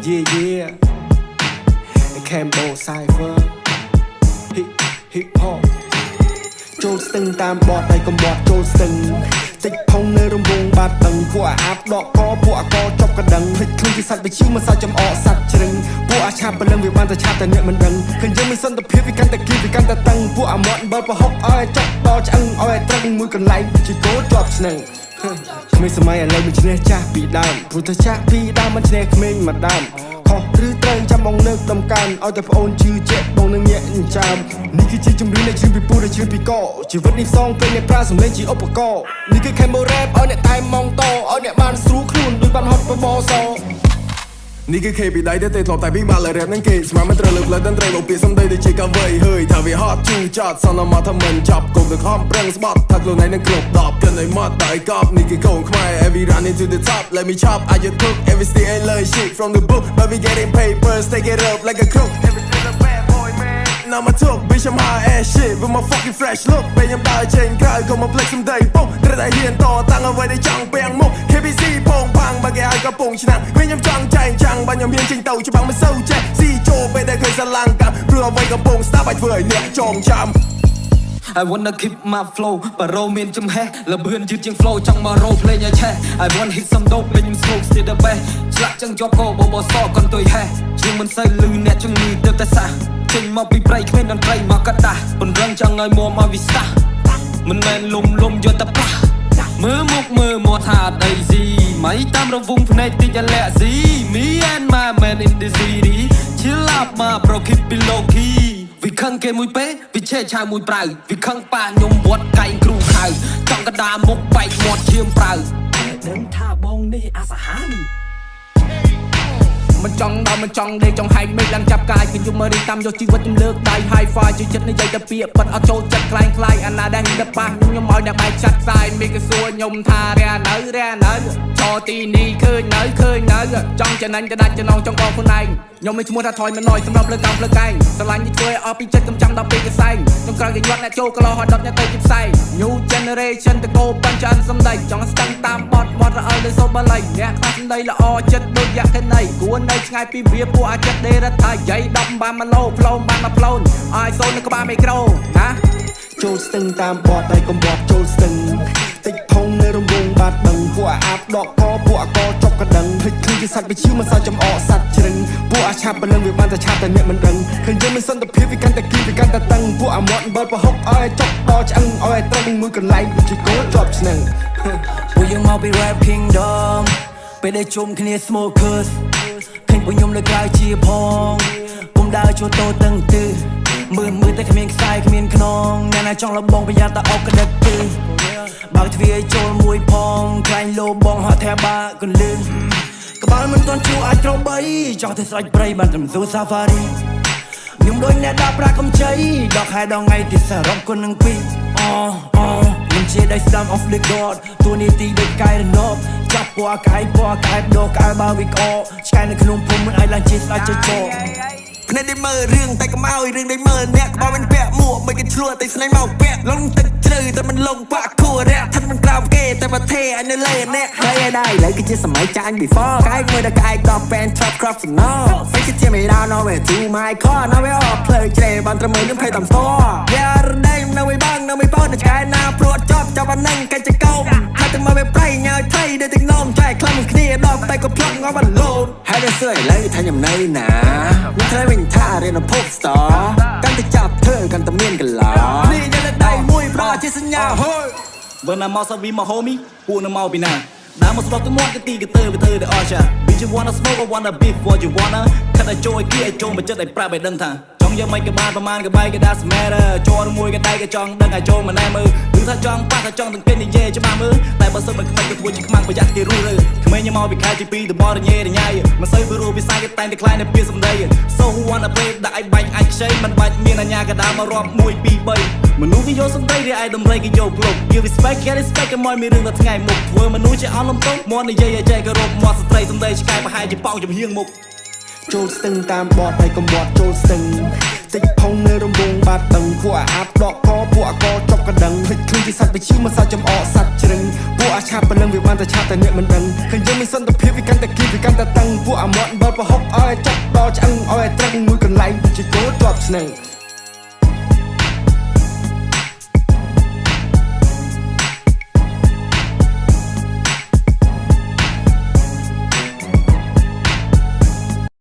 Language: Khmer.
Yeah yeah Cambo Cypher Hip Hop ចូលស្ទឹងតាមបទដៃកំបត់ចូលស្ទឹងតិចផុងនៅរំវងបាត់ដឹងពួកអាបដកកពួកអកចប់កណ្ដឹងភ្លេចខ្លួនពីសាច់បជាមិនសាច់ចំអកសាច់ជ្រឹងពួកអាឆាប់ព្រលឹងវាបានតែឆាប់តែអ្នកមិនដឹងឃើញយើងមានសន្តិភាពវាកាន់តែគីវាកាន់តែតឹងពួកអាមាត់បើប្រហុកឲ្យចប់ដល់ឆ្អឹងឲ្យត្រឹងមួយកន្លែងជាគោជាប់ឆ្នឹងក្មេងសម័យឥឡូវមិនឈ្នះចាស់ពីដើមព្រោះតែចាស់ពីដើមមិនឈ្នះក្មេងមកដើមខុសឬត្រូវចាំបងលើកដំកើងឲ្យតែប្អូនជឿជាក់បងនឹងញាក់ចាំនេះគឺជាជំរឿននៃជ្រឿនពីពូដែលជ្រឿនពីកជីវិតនេះសងពេលអ្នកប្រើសម្លេងជាឧបករណ៍នេះគឺ Cambo Rap ឲ្យអ្នកតែម៉ងតឲ្យអ្នកបានស្រួលខ្លួនដូចបានហត់បបសនេះគឺ KP ដៃដែលធ្លាប់តែពីមកលើ rap នឹងគេស្មានមិនត្រូវលើកលើតន្ត្រីមកពីសំដីដូចជាកាវៃហើយថាវាហត់ជូរចត់សន្មមកថាមិនចាប់គប់ទៅខំប្រឹងស្បត់ថាខ្លួនឯងនឹងគ្រប់10កាន់តែមកដៃកប់នេះគឺកូនខ្មែរ every run into the top let me chop I just cook every stay and learn shit from the book but we getting papers take it up like a crook every little bad boy man now my talk bitch I'm high ass shit with my fucking fresh look ពេលខ្ញុំដើរចេញក្រៅក៏មកផ្លេចសំដីពុកត្រូវតែហ៊ានតតាំងអ្វីដែលចង់ពាំងមុខ KBC ពងផាំងបើគេឲ្យកំពុងឆ្នាំពេលខ្ញុំចង់ចែងចាំងបើខ្ញុំហ៊ានចេញទៅច្បាំងមិនសូវចេះស៊ីចូលពេលដែលឃើញស្រឡាំងកាព្រោះអ្វីកំពុងស្ដាប់ឲ្យធ្វើឲ្យអ្នកចងចាំ I wanna keep my flow បរោមានចំហេះលបឿនយឺតជាង flow ចង់មករោភ្លេងឲ្យឆេះ I want hit some dope ពេលខ្ញុំ smoke still the best ឆ្លាក់ចឹងជាប់កោបបសកន្ទុយហេះជាងមិនសូវលឺអ្នកជំងឺទៅតែសះចេញមកពីព្រៃគ្មានតន្ត្រីមកកាត់ដាស់ពន្រឹងចង់ឲ្យមួមកវិសាមិនមែនលំយកតែប៉ះមើលមុខមើលមកថាអត់អីស៊ីមិនតាមរវងភ្នែកតិចអាឡែស៊ី Me and my man in the city chill up មក bro keep it low key វាខឹងគេមួយពេលវាឆេឆាវមួយប្រៅវាខឹងប៉ាខ្ញុំវត្តកែងគ្រូខៅចង់កដាមុខបែកមាត់ឈាមប្រៅដឹងថាបងនេះអាសាហានមិនចង់ដល់មិនចង់ដេកចង់ហែកមេឃឡើងចាប់កាយគឺយំមករីតាមយកជីវិតខ្ញុំលើកដៃ high five ជួយចិត្តនិយាយតែពាក្យប៉ិនអត់ចូលចិត្តខ្លាយអាណាដែលហ៊ានប៉ះខ្ញុំឲ្យអ្នកបែកចាត់ខ្សែមេឃសួរខ្ញុំថារះនៅចោទីនេះឃើញនៅចង់ចំណេញទៅដាច់ចំណងចង់កខ្លួនឯងខ្ញុំមានឈ្មោះថាថយមិនណយសម្រាប់លើកតាមផ្លូវកែងស្រឡាញ់នេះធ្វើឲ្យអស់ពីចិត្តកំចាំដល់ពេលកសែងខ្ញុំក្រោយគេញាត់អ្នកចូលកលោហត់ដុតអ្នកទៅជាផ្សែង New generation តកោប៉ាន់ចាន់សំដីចង់ស្ទឹងតាមបត់មាត់រអិលលើសូបល័យអ្នកខ្លះសំដីល្អចិត្តដូចយ៉ាក់ខេណៃគួរនៅឆ្ងាយពីវាពួកអាចចិត្តដេរថាយាយ10បាន1ឡូផ្លូនបាន1ផ្លូនឲ្យសូននៅក្បាលមីក្រូណាចូលស្ទឹងតាមបត់ដៃកំបត់ចូលស្ទឹងតិចផុងនៅរំវងបាត់ដឹងពួកអាបដកកពួកអកចប់កណ្ដឹងភ្លេចខ្លួនពីសាច់បជាមិនសាច់ចំអកសាច់ជ្រឹងពួកអាឆាប់ព្រលឹងវាបានតែឆាប់តែអ្នកមិនដឹងឃើញយើងមានសន្តិភាពវាកាន់តែគីវាកាន់តែតឹងពួកអាមាត់បើប្រហុកឲ្យចប់ដល់ឆ្អឹងឲ្យត្រឹងមួយកន្លែងជាគោជាប់ឆ្នឹងពួកយើងមកពី rap kingdom ពេលដែលជុំគ្នា smokers ឃើញពួកខ្ញុំនៅក្រៅជាផងពុំដើរចូលតោតឹងទិមើលតែគ្មានខ្សែគ្មានខ្នងអ្នកណាចង់លបងប្រយ័ត្នតែអុកក្តិតទេបើកទ្វារចូលមួយផងខ្លាញ់លោបងហត់ថាបាកន្លឹងក្បាលមិនទាន់ជួអាចក្របីចង់ទៅស្រេចព្រៃបានត្រឹមស៊ូ safari ខ្ញុំដូចអ្នកដាក់ប្រាកំជ័យដកហែដងថ្ងៃទីសរុបគុណនឹងពីខ្ញុំជាដៃស្ដាំ off the god ទូនីទីដូចកាយរណបចាប់ពណ៌កាយដោកៅបើវិកអឆ្កែនៅក្នុងភូមិមិនអាចឡើងជាស្ដាច់ចចភ្នែកដែលមើលរឿងតែកុំឲ្យរឿងដែលមើលអ្នកក្បោមិនពាក់មួកមិនគេឆ្លួតែស្នេហ៍មកពាក់លងទឹកជ្រៅតែមិនលងបាក់ខួររះថាមិនក្រោមគេតែប្រទេអញនៅលើអ្នកហើយឯដែរឥឡូវគឺជាសម័យចាញ់ before កាយមួយដល់កាយដល់ fan top crop no ហ្វេកជាមិនដល់ no way to my car no way off ផ្លូវជ្រេបានត្រឹមនឹងភ័យតាមស្ទយ៉ារដេមនៅមិនបងនៅមិនបងឆ្កែណាព្រួតចប់ចាប់អានឹងកាច់ចកោហើយទៅមកវាប្រៃញ៉ាយថៃដែលទាំងនោមចែកខ្លាំងគ្នាដល់តែក៏ផ្លឹកងបាឡូនហើយដល់សើឥឡូវថាខ្ញុំនៅណាខ្ញុំត្រូវវិញថារៀន pop star កាន់តែចាប់ធ្វើកាន់តែមានកន្លនេះយកលេខដៃមួយប្រជាសញ្ញាហូយបើណាមកសាវីមក homie ពួកនៅមកពីណាដើមមកស្បទៅមាត់ទីកទៅវាធ្វើតែអស់ចា Bitch you wanna smoke or wanna beef what you wanna ខាត់តែចូលគីឲ្យចូលមកចិត្តឲ្យប្រាប់ឲ្យដឹងថាចង់យកមិនក៏បានប្រមាណក៏បែកក៏ដាក់ smatter ចូលមួយក៏ដៃក៏ចង់ដឹងឲ្យចូលមកណែមើលឬថាចង់ប៉ះថាចង់ទាំងគេនិយាយច្បាស់មើលតែបើសិនមិនខ្មិចក៏ធ្វើជាខ្មាំងប្រយ័ត្នគេរੂរើក្មេងខ្ញុំមកពីខែទី2តំបន់រញ៉េរញ៉ៃមិនសូវពីរੂពីសាយគេតែងតែខ្លាយនៅពីសំដី So who wanna play ដាក់ឲ្យបាញ់អាចខ្ចីមិនបាច់មានអាញាក៏ដើមមករាប់1 2 3មនុស្សគេយកសំដីរីឯដំរីគេយកផ្លុក Give respect get respect ក៏មកមានរឿងដល់ថ្ងៃមុខធ្វើមនុស្សជាអន់លំទោមកនិយាយឲ្យចែកគោរពមកស្ត្រីសំដីឆ្កែប្រហែលជាប៉ោងចំហៀងមុខចូលស្ទឹងតាមបត់ដៃកំបត់ចូលស្ទឹងតិចផុងនៅរំវងបាត់ដឹងពួកអាប ដកកពួកអកចប់កណ្ដឹងភ្លេចខ្លួនជាសត្វបិឈីមកសោចំអកសត្វជ្រឹងពួកអាឆាប់ប៉ុណ្ណឹងវាបានតែឆាប់តែអ្នកមិនដឹងឃើញយើងមានសន្តិភាពវាកាន់តែគីវាកាន់តែតឹងពួកអាមាត់បើប្រហុកឲ្យចាប់ដល់ឆ្អឹងឲ្យត្រឹងមួយកន្លែងជាគោជាប់ស្នឹង